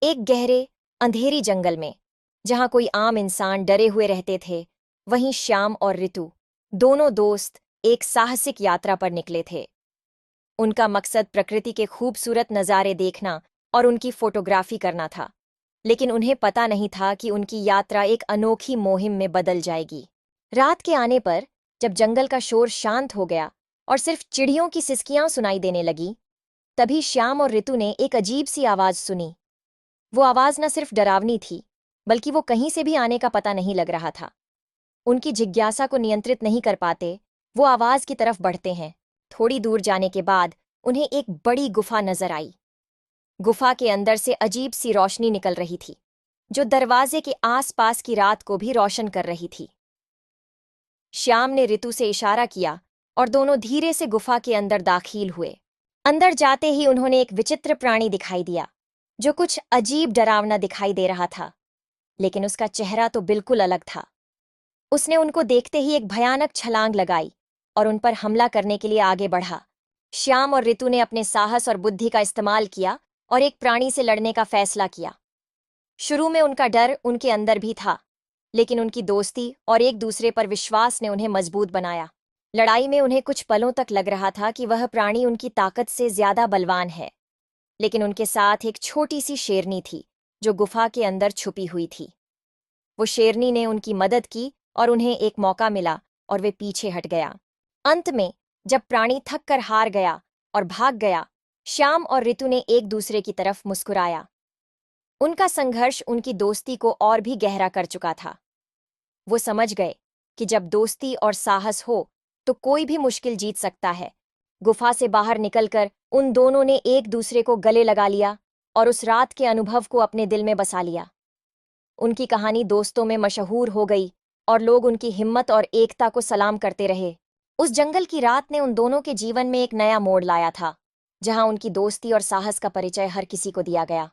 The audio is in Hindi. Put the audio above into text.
एक गहरे अंधेरी जंगल में जहां कोई आम इंसान डरे हुए रहते थे, वहीं श्याम और ऋतु, दोनों दोस्त, एक साहसिक यात्रा पर निकले थे। उनका मकसद प्रकृति के खूबसूरत नज़ारे देखना और उनकी फोटोग्राफी करना था, लेकिन उन्हें पता नहीं था कि उनकी यात्रा एक अनोखी मुहिम में बदल जाएगी। रात के आने पर जब जंगल का शोर शांत हो गया और सिर्फ चिड़ियों की सिसकियां सुनाई देने लगी, तभी श्याम और ऋतु ने एक अजीब सी आवाज सुनी। वो आवाज न सिर्फ डरावनी थी, बल्कि वो कहीं से भी आने का पता नहीं लग रहा था। उनकी जिज्ञासा को नियंत्रित नहीं कर पाते, वो आवाज की तरफ बढ़ते हैं। थोड़ी दूर जाने के बाद उन्हें एक बड़ी गुफा नजर आई। गुफा के अंदर से अजीब सी रोशनी निकल रही थी, जो दरवाजे के आसपास की रात को भी रोशन कर रही थी। श्याम ने ऋतु से इशारा किया और दोनों धीरे से गुफा के अंदर दाखिल हुए। अंदर जाते ही उन्होंने एक विचित्र प्राणी दिखाई दिया, जो कुछ अजीब डरावना दिखाई दे रहा था, लेकिन उसका चेहरा तो बिल्कुल अलग था। उसने उनको देखते ही एक भयानक छलांग लगाई और उन पर हमला करने के लिए आगे बढ़ा। श्याम और ऋतु ने अपने साहस और बुद्धि का इस्तेमाल किया और एक प्राणी से लड़ने का फैसला किया। शुरू में उनका डर उनके अंदर भी था, लेकिन उनकी दोस्ती और एक दूसरे पर विश्वास ने उन्हें मजबूत बनाया। लड़ाई में उन्हें कुछ पलों तक लग रहा था कि वह प्राणी उनकी ताकत से ज्यादा बलवान है, लेकिन उनके साथ एक छोटी सी शेरनी थी, जो गुफा के अंदर छुपी हुई थी। वो शेरनी ने उनकी मदद की और उन्हें एक मौका मिला और वे पीछे हट गया। अंत में जब प्राणी थक कर हार गया और भाग गया, श्याम और ऋतु ने एक दूसरे की तरफ मुस्कुराया। उनका संघर्ष उनकी दोस्ती को और भी गहरा कर चुका था। वो समझ गए कि जब दोस्ती और साहस हो तो कोई भी मुश्किल जीत सकता है। गुफा से बाहर निकलकर उन दोनों ने एक दूसरे को गले लगा लिया और उस रात के अनुभव को अपने दिल में बसा लिया। उनकी कहानी दोस्तों में मशहूर हो गई और लोग उनकी हिम्मत और एकता को सलाम करते रहे। उस जंगल की रात ने उन दोनों के जीवन में एक नया मोड़ लाया था, जहां उनकी दोस्ती और साहस का परिचय हर किसी को दिया गया।